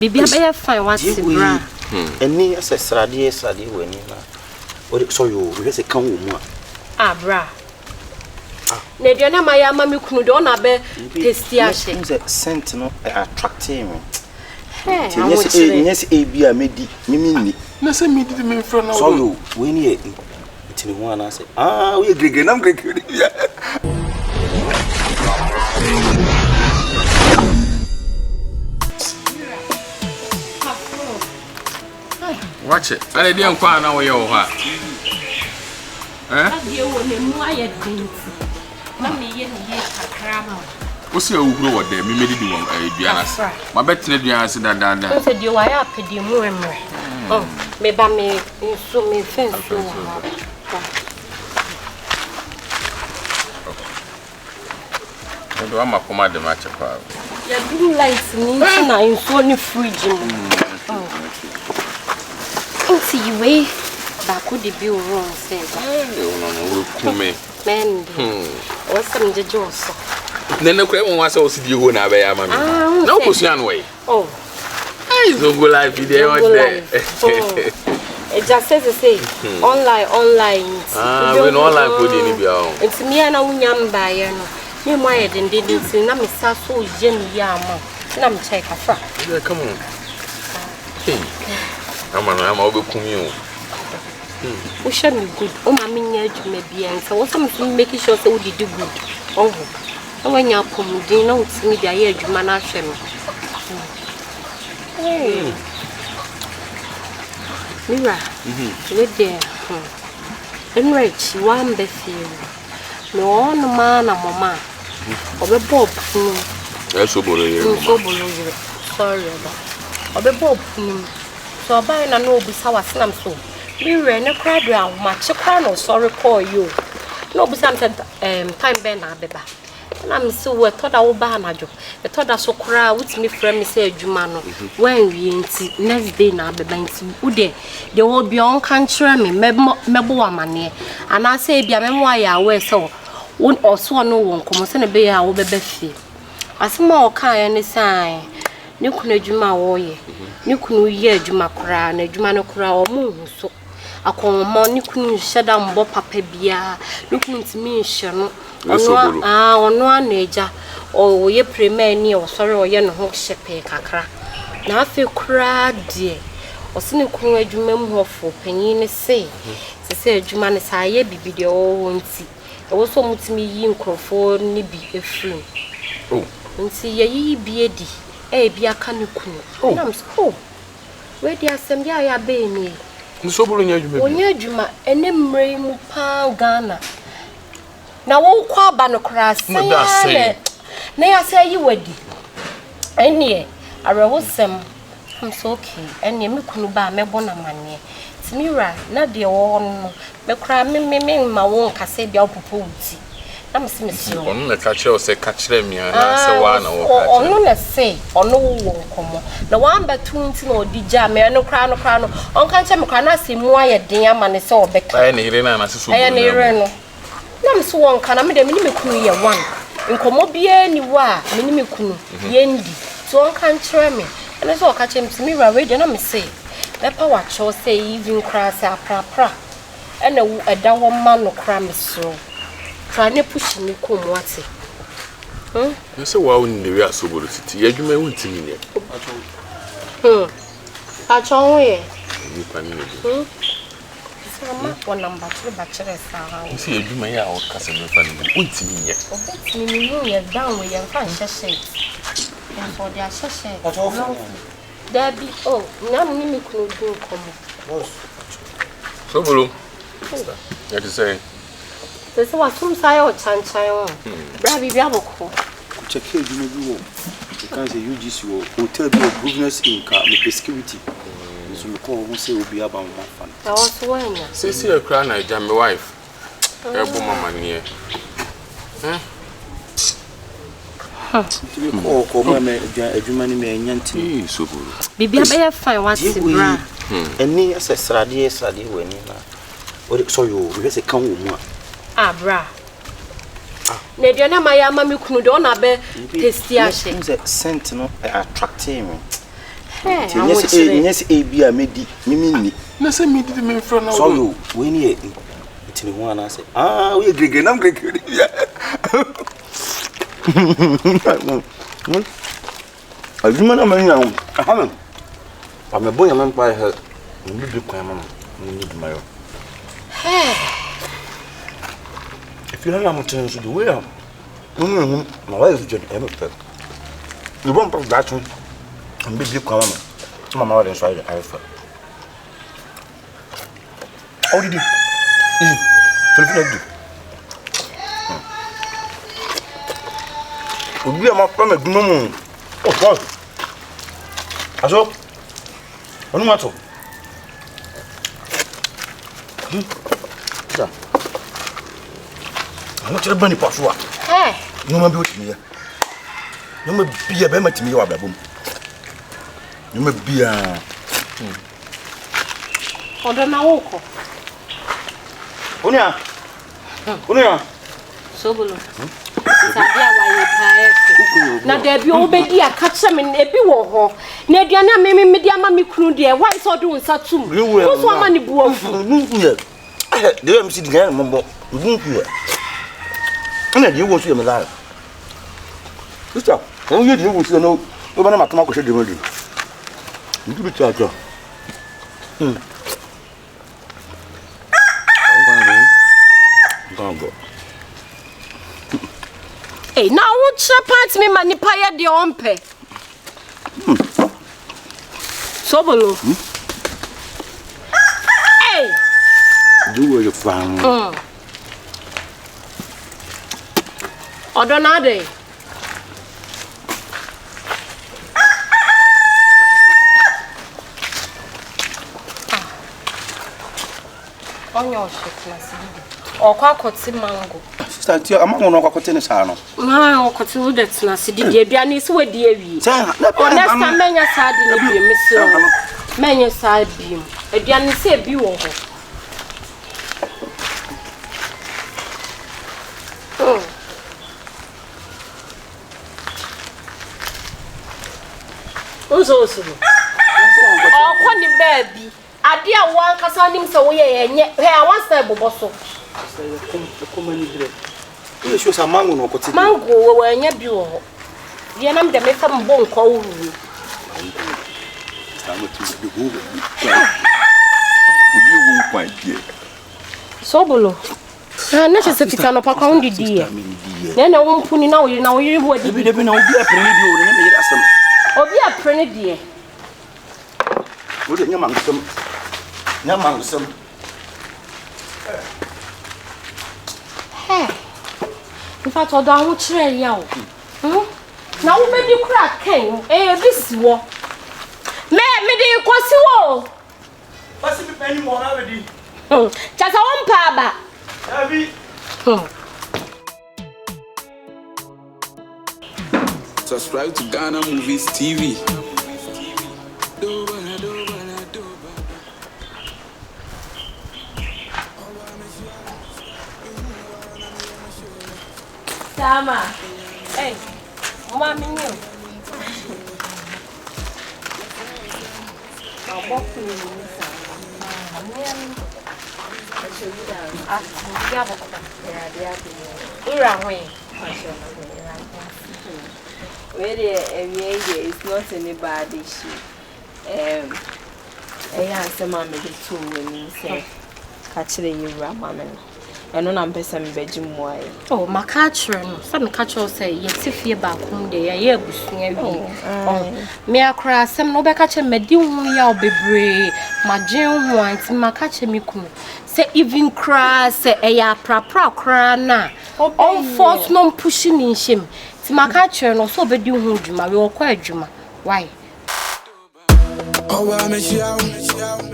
Bibi abeye fine what bra. Eni asesrade weni na. So you we say kan wo mu a. Bra. Na duane ma ya ma me kunu de ona be tasty ahye. Say scent no attractive me. Yes, AB a medi mimi. Na say me did me friend now. So you we ni ntini ho ana say we grege nam grege. Watch it. I didn't quite know where you are. What's your who there? Me made it one. My bet to the answer that. I said you are up with the moon. Oh, maybe me so me fence. I'm a command the match. You're doing lights in so fridge. See way back could be wrong says man or some judges. Then the crab was also you when I wear my no question way. Oh, I don't go live video there. It just says to say online. When online put in the it's me and a young buyer. You might and didn't see Nami Sasso Jen Yama. And I'm check a frack. Come on. I'm over commune. We shall be good. Oh, my minion, you may be, and so something making sure that we do good. Oh, when you're coming, do you know it's me, the air, you manage him. Hey, Mira, live there. Enrich, one befield. No, no man, a mama. Or a bob. SOBOLO. Sorry about. Or a bob. So I buy no be sour slam so. We ran a crowd round, much a crown sorry call you. No be something time ben beba. And I'm so thought I will ban a job. I thought I saw crowd with me friend me say Jumano. When we ain't next day now be ude. They will be on country me mebo money. And I say be a memoir where so one or so no one come send a bear will be beefy. As more kind any sign. You couldn't juma woye. You couldn't hear Juma cry, and Juma no cry or moon. So I call money couldn't shut down Bob Papa Bia. Looking to me, Shannon. Or no nature, or ye pre or sorry or yen hawk shepe cacra. Now I feel cried, dear. Or seen a cool Juma for penny say. They say Juma is high, be the old see. I was so much me yin for nibby a friend. Oh, and see ye be a d. Be a canukun. Oh, where the assembly ya be me. So, when you're Juma, and then Ray Pound Ghana. Now, won't quite ban a crass. Nay, I say you would. And ye, I rose some. I'm so okay, and you couldn't buy me bona money. It's Mira, not the one. Me cry me, my won't say the opportunity. I'm Miss on the catcher say catch them, and I one or no, say, or no one come. The one but twins no dijam, no crown, on catch him, can I see more a dear man is all back. I need an answer. I am no so one can I made a minimum one. In Comobia, any wa, minimum yendi. So on can't try me, and I saw catch him to me right, and I'm say. That power shall say even crass a pra. And a down man no cram is so. Try to push me come what's it? You say, well, in the real Sobolo city, you may want to me. Catch on way. You can one number two bachelors. You see, you may have cousin with me. Down with your fancy and for their session. There be none me could do come. Sobolo. What is saying? This was some side or Chanchayon. Rabbi Yaboko. Check here, you can't say you just hotel goodness in car, security. So you call who say will be about 1 fan. I was when say, see a crown, I jam my wife. Her woman here. Oh, come a Germany may yanty. So good. Bibi abeye fine what's bra. And near says Sadi when you so you because a come woman. Bra. Ne duane ma ya ma me kunu de ona be tasty ahye. Sentinel attractive me. Yes, a be a medi, mimi. Let's say me did me from so you when you it's in one. I say, we agree, I'm great. I remember I'm a boy, a man by her. You need my own. If you have a chance to do well, my wife is just ever. You won't put that one and be big common. My mother is right. I felt. How did you? We are my family. Oh, God. Aso, what matter? I'm not your bunny password. No man built me. You may be a better to me, or a boom. You may be a. Odonawoko. Unia. Sobolo. Sadia wa yepa. Na de bi obedi akache me ebi wo ho. Na aduane amemi me dia ma me kunu de why so do nsatum. Wo so ama ne buafu. De am si digan mo nku. Ana de wo so me la. Sister, o ye de wo so no. O ba na matama ko hwe de madu. Ndu bi cha cha. Hey, now what part me manipaya de ompe? Sobolo. Hey. Do you find? Odonade. On your shit, Okwa koti mango. Sister, tia amango no kwakote ne sa no. Na okoti wo det na sidi de aduane se wadi awi. Honest menya sa de ne bi mesiro. Menya sa bi. Aduane se bi wo ho. Ozo. Okwa ni baby. Ade a wan kasa nim se wo ye enye. He a wan style boboso. You show some mango no kote. Mango we anya bi wo. Ye nam de me fam bo nko wuru. Sobolo. Na se fita no pa kwa undi die. Na wo mpuni na wo yiri bo di. Bi na obi apre ne bi wo ne me yiri asem. Obi apre ne die. Wo de nyamangusem. Nyamangusem. In fact, odo awu kire ya o. Na wo be di kura ken, bi siwo. Me di kosi wo. Pasi bi pani mo na we di. Chasa won pa ba. Abi. Subscribe to Ghana Movies TV. Sama. Hey, mama minyo. It's not anybody issue. I answer mommy the two when say catch the awurama. And no am person bedroom why. Oh, my catcher no. Some catcher say yes if you back home there ye busua wi. Me akra sem no be catcher me di hu ya obebre. Ma dwen hu anti ma catcher me kunu. Say even cry say eya prapra kra na. On force no pushing in shame. Ti ma catcher no so be di hu djuma we okwa adjuma. Why? Oh, I'm a show.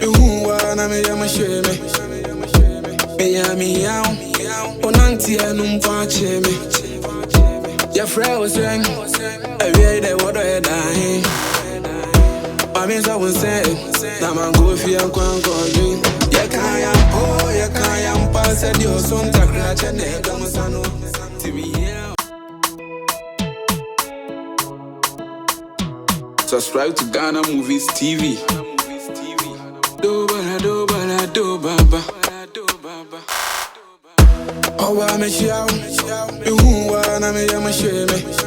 Who wanna me a shame? Me young, Onanti and Umpache me. Your friend was saying, I read that what I dying. I mean, I was saying, Naman go if you are going to drink. Yakayam, oh, Yakayam, pass at your son, Takrat and Edamusano. Subscribe to Ghana Movies TV. Do bala do bala do baba. Oh, I'm a shout. You who wanna me, I'm a shame.